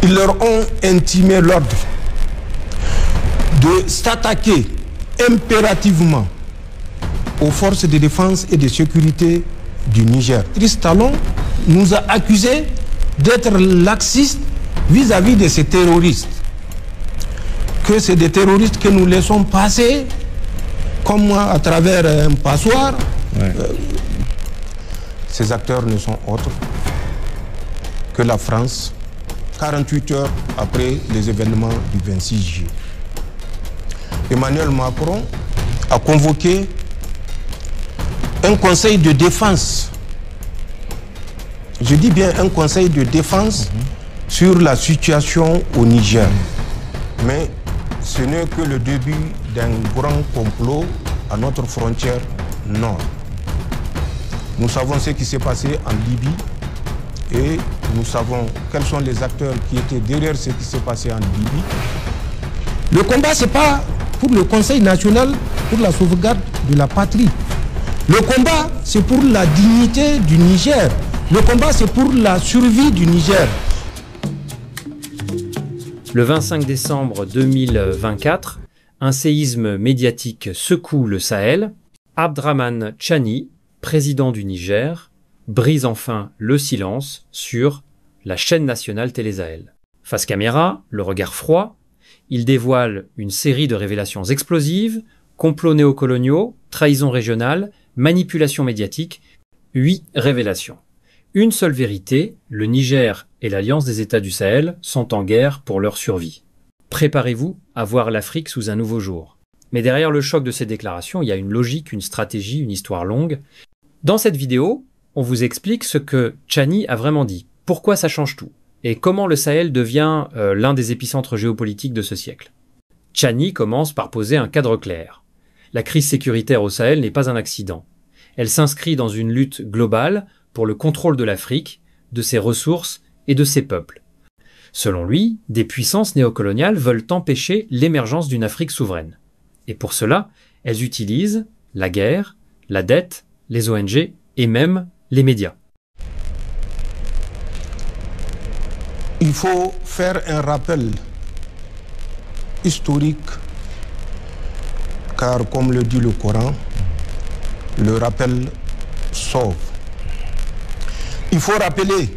Ils leur ont intimé l'ordre de s'attaquer impérativement aux forces de défense et de sécurité du Niger. Idriss Talon nous a accusés d'être laxistes vis-à-vis de ces terroristes. Que c'est des terroristes que nous laissons passer comme moi à travers un passoire. Ouais. Ces acteurs ne sont autres que la France, 48 heures après les événements du 26 juillet. Emmanuel Macron a convoqué un conseil de défense. Je dis bien un conseil de défense sur la situation au Niger. Mais ce n'est que le début d'un grand complot à notre frontière nord. Nous savons ce qui s'est passé en Libye et nous savons quels sont les acteurs qui étaient derrière ce qui s'est passé en Libye. Le combat, ce n'est pas pour le Conseil national pour la sauvegarde de la patrie. Le combat, c'est pour la dignité du Niger. Le combat, c'est pour la survie du Niger. Le 25 décembre 2024, un séisme médiatique secoue le Sahel. Abdrahmane Tchani, président du Niger, brise enfin le silence sur la chaîne nationale Télé Sahel. Face caméra, le regard froid, il dévoile une série de révélations explosives, complots néocoloniaux, trahison régionale, manipulation médiatique, 8 révélations. Une seule vérité, le Niger et l'Alliance des États du Sahel sont en guerre pour leur survie. Préparez-vous à voir l'Afrique sous un nouveau jour. Mais derrière le choc de ces déclarations, il y a une logique, une stratégie, une histoire longue. Dans cette vidéo, on vous explique ce que Tchani a vraiment dit, pourquoi ça change tout, et comment le Sahel devient l'un des épicentres géopolitiques de ce siècle. Tchani commence par poser un cadre clair. La crise sécuritaire au Sahel n'est pas un accident. Elle s'inscrit dans une lutte globale pour le contrôle de l'Afrique, de ses ressources et de ses peuples. Selon lui, des puissances néocoloniales veulent empêcher l'émergence d'une Afrique souveraine. Et pour cela, elles utilisent la guerre, la dette, les ONG et même les médias. Il faut faire un rappel historique, car comme le dit le Coran, le rappel sauve. Il faut rappeler,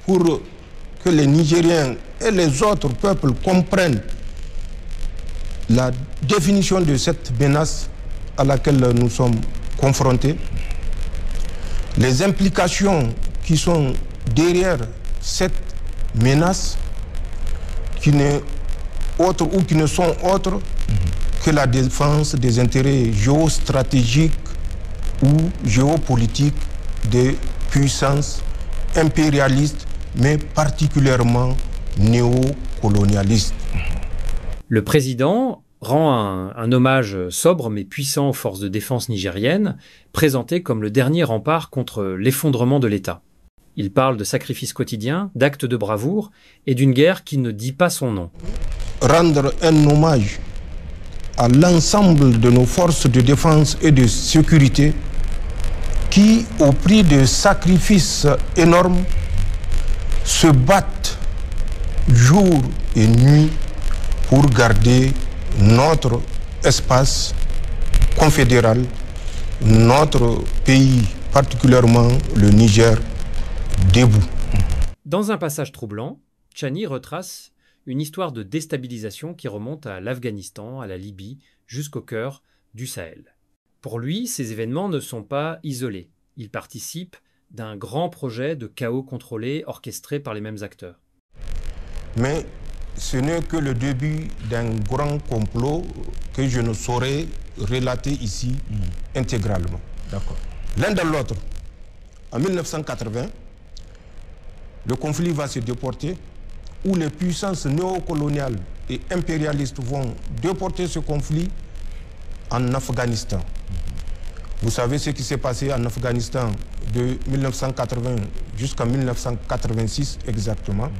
pour que les Nigériens et les autres peuples comprennent la définition de cette menace à laquelle nous sommes confrontés, les implications qui sont derrière cette menace, qui n'est autre ou qui ne sont autres que la défense des intérêts géostratégiques ou géopolitiques des puissances impérialistes, mais particulièrement néocolonialistes. Le président rend un hommage sobre mais puissant aux forces de défense nigériennes, présentées comme le dernier rempart contre l'effondrement de l'État. Il parle de sacrifices quotidiens, d'actes de bravoure et d'une guerre qui ne dit pas son nom. Rendre un hommage à l'ensemble de nos forces de défense et de sécurité qui, au prix de sacrifices énormes, se battent jour et nuit pour garder notre espace confédéral, notre pays, particulièrement le Niger, debout. Dans un passage troublant, Tchani retrace une histoire de déstabilisation qui remonte à l'Afghanistan, à la Libye, jusqu'au cœur du Sahel. Pour lui, ces événements ne sont pas isolés. Ils participent d'un grand projet de chaos contrôlé, orchestré par les mêmes acteurs. Mais ce n'est que le début d'un grand complot que je ne saurais relater ici intégralement. L'un dans l'autre, en 1980, le conflit va se déporter, où les puissances néocoloniales et impérialistes vont déporter ce conflit en Afghanistan. Vous savez ce qui s'est passé en Afghanistan de 1980 jusqu'en 1986 exactement.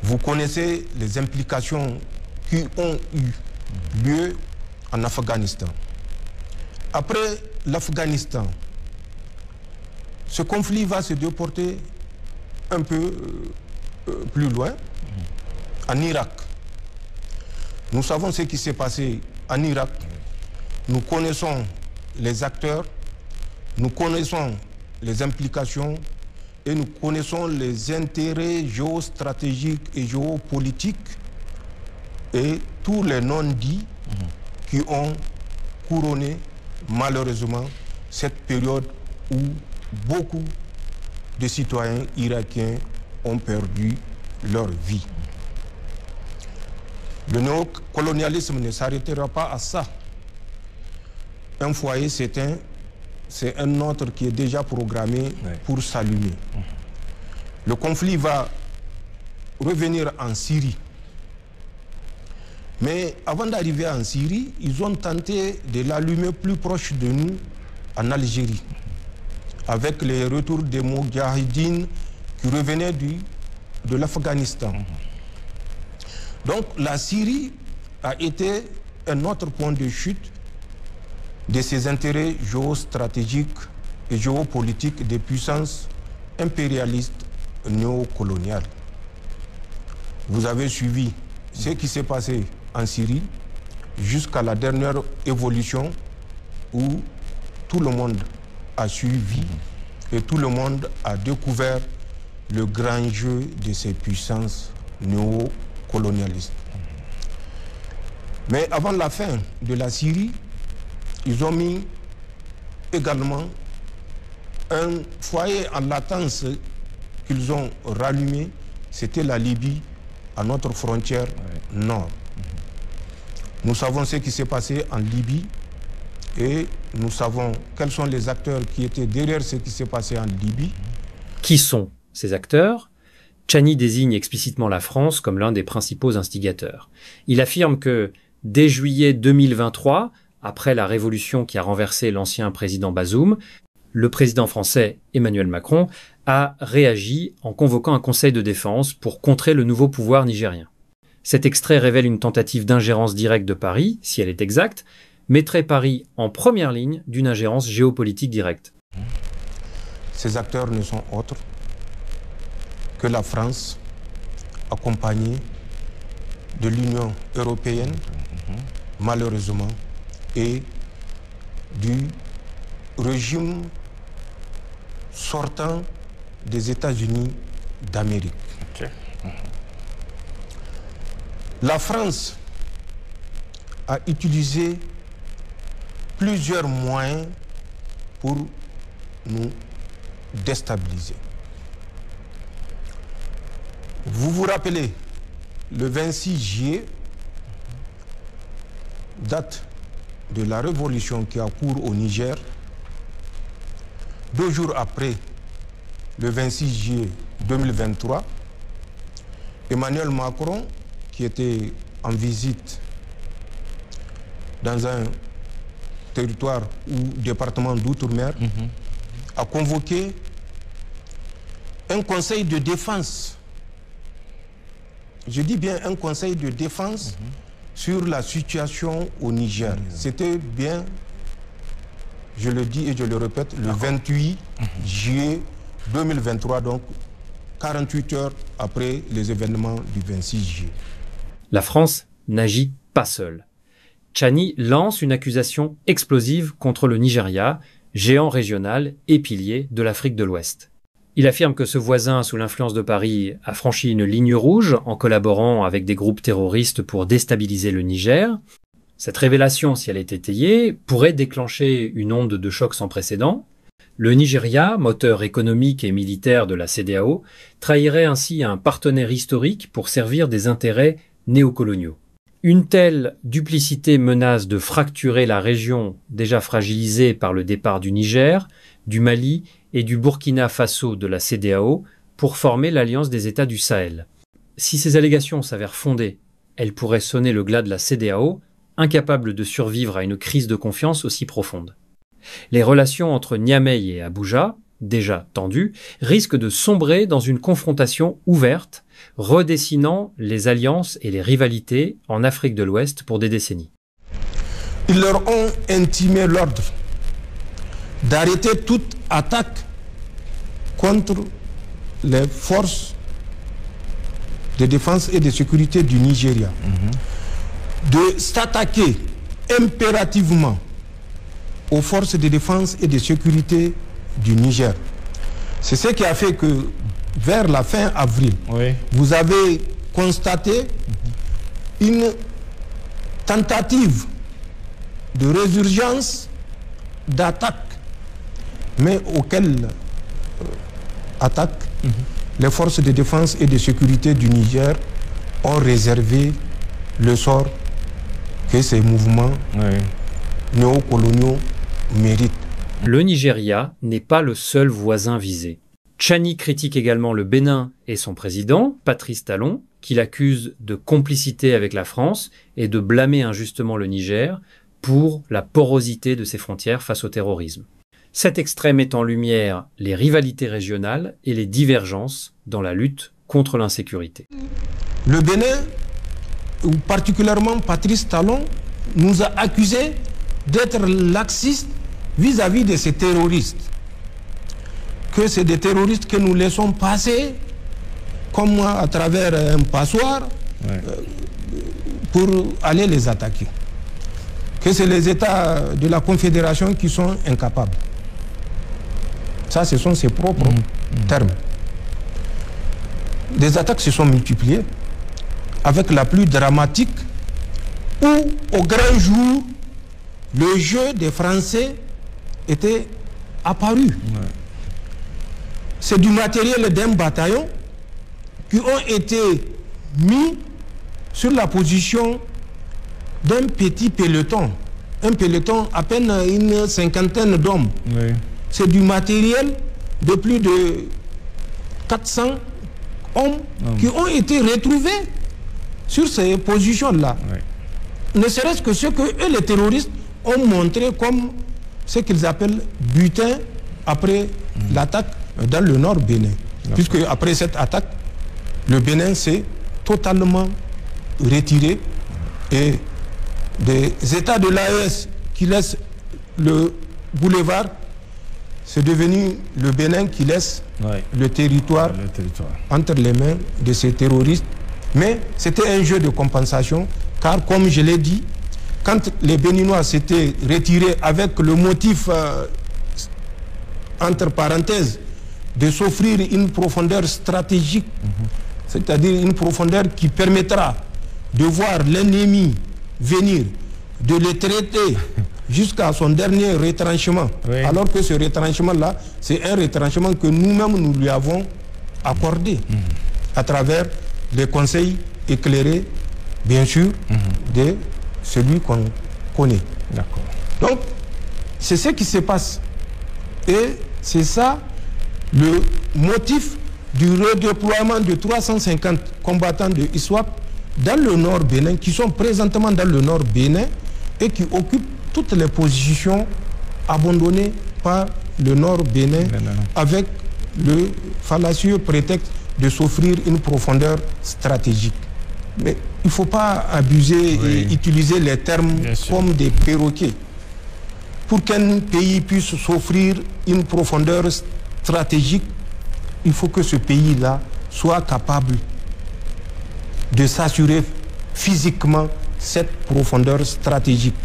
Vous connaissez les implications qui ont eu lieu en Afghanistan. Après l'Afghanistan, ce conflit va se déporter un peu plus loin, en Irak. Nous savons ce qui s'est passé en Irak. Nous connaissons les acteurs, nous connaissons les implications et nous connaissons les intérêts géostratégiques et géopolitiques et tous les non-dits qui ont couronné malheureusement cette période où beaucoup de citoyens irakiens ont perdu leur vie. Le néocolonialisme ne s'arrêtera pas à ça. Un foyer s'éteint, c'est un autre qui est déjà programmé pour s'allumer. Le conflit va revenir en Syrie. Mais avant d'arriver en Syrie, ils ont tenté de l'allumer plus proche de nous, en Algérie, avec les retours des Moudjahidines qui revenaient de l'Afghanistan. Donc la Syrie a été un autre point de chute de ses intérêts géostratégiques et géopolitiques des puissances impérialistes néocoloniales. Vous avez suivi ce qui s'est passé en Syrie jusqu'à la dernière évolution où tout le monde a suivi et tout le monde a découvert le grand jeu de ces puissances néocolonialistes. Mais avant la fin de la Syrie, ils ont mis également un foyer en latence qu'ils ont rallumé, c'était la Libye, à notre frontière nord. Nous savons ce qui s'est passé en Libye et nous savons quels sont les acteurs qui étaient derrière ce qui s'est passé en Libye. Qui sont ces acteurs ? Tchani désigne explicitement la France comme l'un des principaux instigateurs. Il affirme que dès juillet 2023, après la révolution qui a renversé l'ancien président Bazoum, le président français Emmanuel Macron a réagi en convoquant un conseil de défense pour contrer le nouveau pouvoir nigérien. Cet extrait révèle une tentative d'ingérence directe de Paris, si elle est exacte, mettrait Paris en première ligne d'une ingérence géopolitique directe. Ces acteurs ne sont autres que la France, accompagnée de l'Union européenne, malheureusement, et du régime sortant des États-Unis d'Amérique. La France a utilisé plusieurs moyens pour nous déstabiliser. Vous vous rappelez, le 26 juillet, date de la révolution qui a cours au Niger, 2 jours après le 26 juillet 2023, Emmanuel Macron, qui était en visite dans un territoire ou département d'outre-mer, a convoqué un conseil de défense. Je dis bien un conseil de défense sur la situation au Niger. C'était bien, je le dis et je le répète, le 28 juillet 2023, donc 48 heures après les événements du 26 juillet. La France n'agit pas seule. Tchani lance une accusation explosive contre le Nigeria, géant régional et pilier de l'Afrique de l'Ouest. Il affirme que ce voisin, sous l'influence de Paris, a franchi une ligne rouge en collaborant avec des groupes terroristes pour déstabiliser le Niger. Cette révélation, si elle est étayée, pourrait déclencher une onde de choc sans précédent. Le Nigeria, moteur économique et militaire de la CEDEAO, trahirait ainsi un partenaire historique pour servir des intérêts néocoloniaux. Une telle duplicité menace de fracturer la région déjà fragilisée par le départ du Niger, du Mali et du Burkina Faso de la CEDEAO pour former l'Alliance des États du Sahel. Si ces allégations s'avèrent fondées, elles pourraient sonner le glas de la CEDEAO, incapable de survivre à une crise de confiance aussi profonde. Les relations entre Niamey et Abuja, déjà tendues, risquent de sombrer dans une confrontation ouverte, redessinant les alliances et les rivalités en Afrique de l'Ouest pour des décennies. Ils leur ont intimé l'ordre d'arrêter toute attaque contre les forces de défense et de sécurité du Nigeria de s'attaquer impérativement aux forces de défense et de sécurité du Niger. C'est ce qui a fait que vers la fin avril, vous avez constaté une tentative de résurgence d'attaque, mais auxquelles les forces de défense et de sécurité du Niger ont réservé le sort que ces mouvements néocoloniaux méritent. Le Nigeria n'est pas le seul voisin visé. Tchani critique également le Bénin et son président, Patrice Talon, qu'il accuse de complicité avec la France et de blâmer injustement le Niger pour la porosité de ses frontières face au terrorisme. Cet extrait met en lumière les rivalités régionales et les divergences dans la lutte contre l'insécurité. Le Bénin, ou particulièrement Patrice Talon, nous a accusés d'être laxistes vis-à-vis de ces terroristes. Que c'est des terroristes que nous laissons passer, comme moi, à travers un passoire, pour aller les attaquer. Que c'est les États de la Confédération qui sont incapables. Ça, ce sont ses propres termes. Des attaques se sont multipliées, avec la plus dramatique, où, au grand jour, le jeu des Français était apparu. C'est du matériel d'un bataillon qui ont été mis sur la position d'un petit peloton. Un peloton à peine une cinquantaine d'hommes. C'est du matériel de plus de 400 hommes qui ont été retrouvés sur ces positions-là. Ne serait-ce que ce que eux, les terroristes, ont montré comme ce qu'ils appellent butin après l'attaque dans le nord Bénin. Puisque après cette attaque, le Bénin s'est totalement retiré et des États de l'AES qui laissent le boulevard, c'est devenu le Bénin qui laisse le territoire entre les mains de ces terroristes. Mais c'était un jeu de compensation, car comme je l'ai dit, quand les Béninois s'étaient retirés avec le motif, entre parenthèses, de s'offrir une profondeur stratégique, c'est-à-dire une profondeur qui permettra de voir l'ennemi venir, de le traiter jusqu'à son dernier retranchement. Alors que ce retranchement-là, c'est un retranchement que nous-mêmes nous lui avons accordé à travers les conseils éclairés, bien sûr, de celui qu'on connaît. Donc, c'est ce qui se passe. Et c'est ça le motif du redéploiement de 350 combattants de ISWAP dans le nord Bénin, qui sont présentement dans le nord Bénin et qui occupent toutes les positions abandonnées par le nord Bénin avec le fallacieux prétexte de s'offrir une profondeur stratégique. Mais il ne faut pas abuser et utiliser les termes comme des perroquets. Pour qu'un pays puisse s'offrir une profondeur stratégique, il faut que ce pays-là soit capable de s'assurer physiquement cette profondeur stratégique.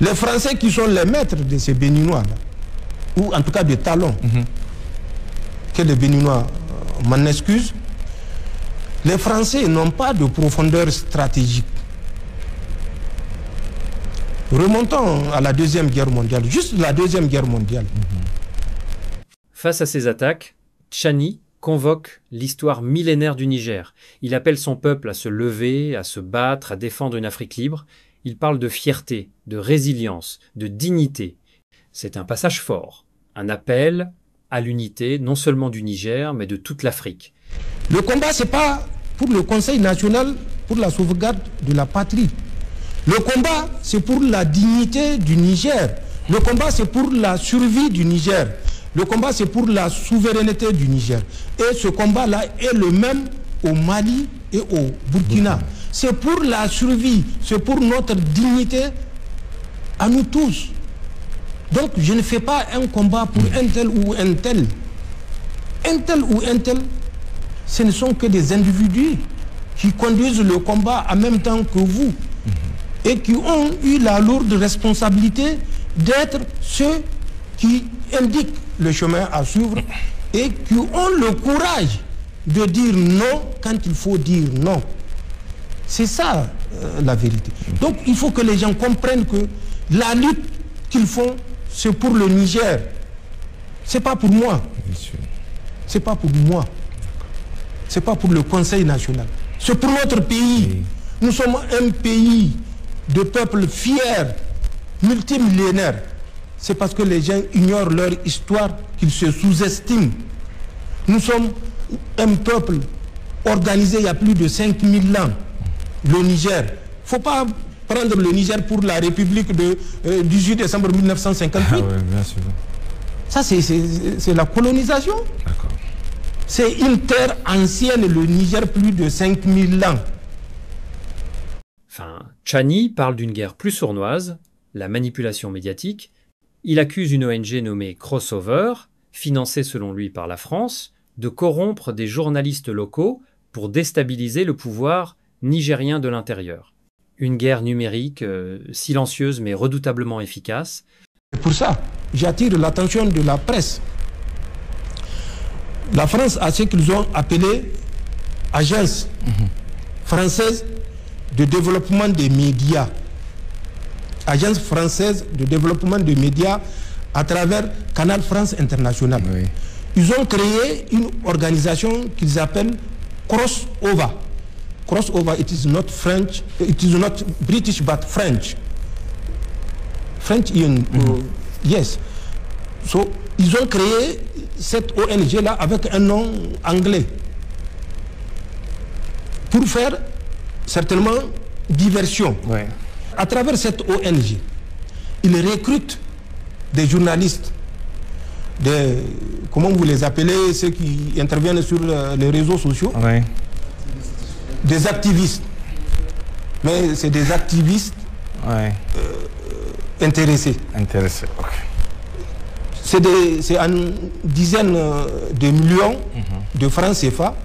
Les Français qui sont les maîtres de ces Béninois-là, ou en tout cas de Talon, que les Béninois m'en excusent, les Français n'ont pas de profondeur stratégique. Remontons à la Deuxième Guerre mondiale, juste la Deuxième Guerre mondiale. Face à ces attaques, Tchani convoque l'histoire millénaire du Niger. Il appelle son peuple à se lever, à se battre, à défendre une Afrique libre. Il parle de fierté, de résilience, de dignité. C'est un passage fort, un appel à l'unité non seulement du Niger, mais de toute l'Afrique. Le combat, ce n'est pas pour le Conseil national pour la sauvegarde de la patrie. Le combat, c'est pour la dignité du Niger. Le combat, c'est pour la survie du Niger. Le combat, c'est pour la souveraineté du Niger. Et ce combat-là est le même au Mali et au Burkina. C'est pour la survie, c'est pour notre dignité à nous tous. Donc, je ne fais pas un combat pour un tel ou un tel. Un tel ou un tel, ce ne sont que des individus. qui conduisent le combat en même temps que vous et qui ont eu la lourde responsabilité d'être ceux qui indiquent le chemin à suivre et qui ont le courage de dire non quand il faut dire non. C'est ça la vérité. Donc il faut que les gens comprennent que la lutte qu'ils font, c'est pour le Niger. C'est pas pour moi. C'est pas pour moi. C'est pas pour le Conseil national. C'est pour notre pays. Nous sommes un pays de peuples fiers, multimillénaires. C'est parce que les gens ignorent leur histoire qu'ils se sous-estiment. Nous sommes un peuple organisé il y a plus de 5000 ans. Le Niger. Il ne faut pas prendre le Niger pour la République de 18 décembre 1958. Ah oui, bien sûr. Ça, c'est la colonisation. C'est une terre ancienne, le Niger, plus de 5000 ans. Enfin, Tchani parle d'une guerre plus sournoise, la manipulation médiatique. Il accuse une ONG nommée Crossover, financée selon lui par la France, de corrompre des journalistes locaux pour déstabiliser le pouvoir nigérien de l'intérieur. Une guerre numérique, silencieuse mais redoutablement efficace. C'est pour ça, j'attire l'attention de la presse. La France a ce qu'ils ont appelé Agence française de développement des médias. Agence française de développement des médias à travers Canal France International. Oui. Ils ont créé une organisation qu'ils appellent Crossover. Crossover, it is not French, it is not British but French. French, yes. So, ils ont créé cette ONG-là avec un nom anglais pour faire certainement diversion. Ouais. À travers cette ONG, ils recrutent des journalistes, comment vous les appelez, ceux qui interviennent sur les réseaux sociaux, ouais. Des activistes. Mais c'est des activistes ouais. Intéressés. Intéressés, ok. C'est une dizaine de millions de francs CFA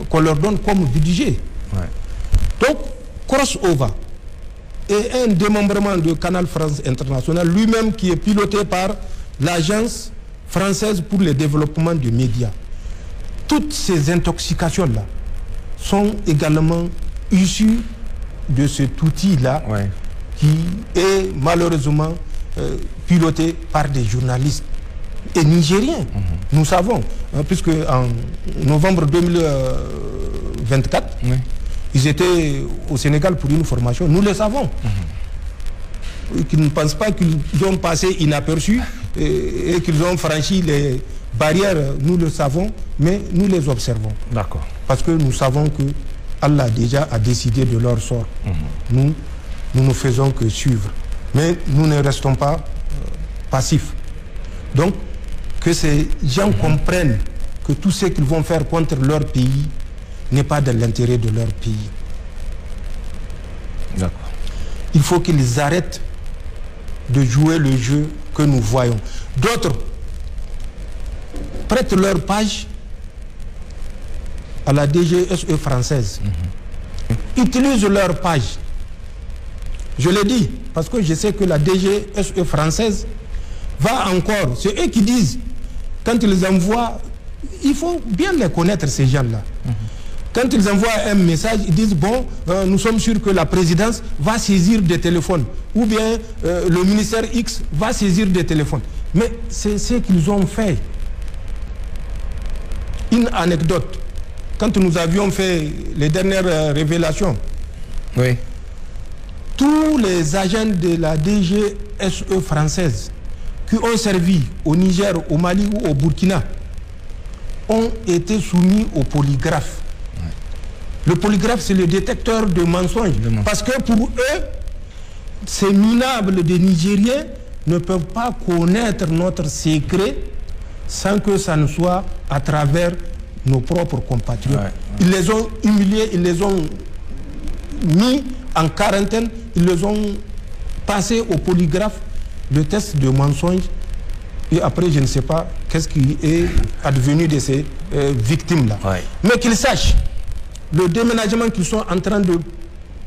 qu'on leur donne comme budget. Ouais. Donc, Crossover est un démembrement de Canal France International, lui-même qui est piloté par l'Agence française pour le développement du média. Toutes ces intoxications-là sont également issues de cet outil-là ouais. Qui est malheureusement piloté par des journalistes et nigériens. Nous savons, puisque en novembre 2024, oui. Ils étaient au Sénégal pour une formation, nous le savons. Qu'ils ne pensent pas qu'ils ont passé inaperçus et qu'ils ont franchi les barrières, nous le savons, mais nous les observons. D'accord. Parce que nous savons que Allah déjà a décidé de leur sort. Nous ne faisons que suivre. Mais nous ne restons pas passifs. Donc, que ces gens comprennent que tout ce qu'ils vont faire contre leur pays n'est pas de l'intérêt de leur pays. D'accord. Il faut qu'ils arrêtent de jouer le jeu que nous voyons. D'autres prêtent leur page à la DGSE française. Utilisent leur page. Je le dis parce que je sais que la DGSE française va encore. C'est eux qui disent, quand ils envoient, il faut bien les connaître ces gens-là. Quand ils envoient un message, ils disent, bon, nous sommes sûrs que la présidence va saisir des téléphones. Ou bien le ministère X va saisir des téléphones. Mais c'est ce qu'ils ont fait. Une anecdote. Quand nous avions fait les dernières révélations, oui. Tous les agents de la DGSE française qui ont servi au Niger, au Mali ou au Burkina ont été soumis au polygraphe. Le polygraphe, c'est le détecteur de mensonges. Parce que pour eux, ces minables des Nigériens ne peuvent pas connaître notre secret sans que ça ne soit à travers nos propres compatriotes. Ouais, ouais. Ils les ont humiliés, ils les ont mis en quarantaine, ils les ont passés au polygraphe, le test de mensonge. Et après, je ne sais pas qu'est-ce qui est advenu de ces victimes-là. Ouais. Mais qu'ils sachent le déménagement qu'ils sont en train de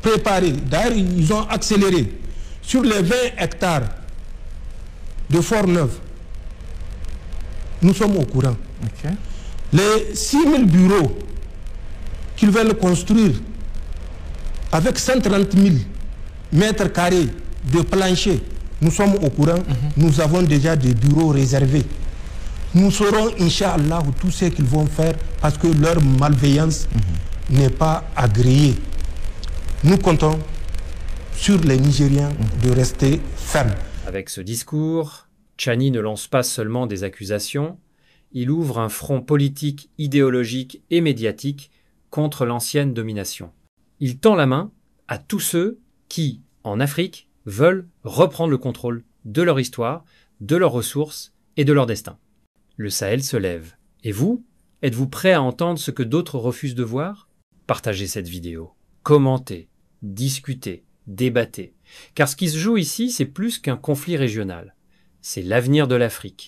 préparer, d'ailleurs ils ont accéléré, sur les 20 hectares de Fort-Neuf, nous sommes au courant. Okay. Les 6000 bureaux qu'ils veulent construire avec 130 000 mètres carrés de plancher, nous sommes au courant. Nous avons déjà des bureaux réservés. Nous saurons, Inch'Allah, tout ce qu'ils vont faire parce que leur malveillance n'est pas agréée. Nous comptons sur les Nigériens de rester fermes. Avec ce discours, Tchani ne lance pas seulement des accusations, il ouvre un front politique, idéologique et médiatique contre l'ancienne domination. Il tend la main à tous ceux qui, en Afrique, veulent reprendre le contrôle de leur histoire, de leurs ressources et de leur destin. Le Sahel se lève. Et vous, êtes-vous prêt à entendre ce que d'autres refusent de voir? Partagez cette vidéo, commentez, discutez, débattez. Car ce qui se joue ici, c'est plus qu'un conflit régional. C'est l'avenir de l'Afrique.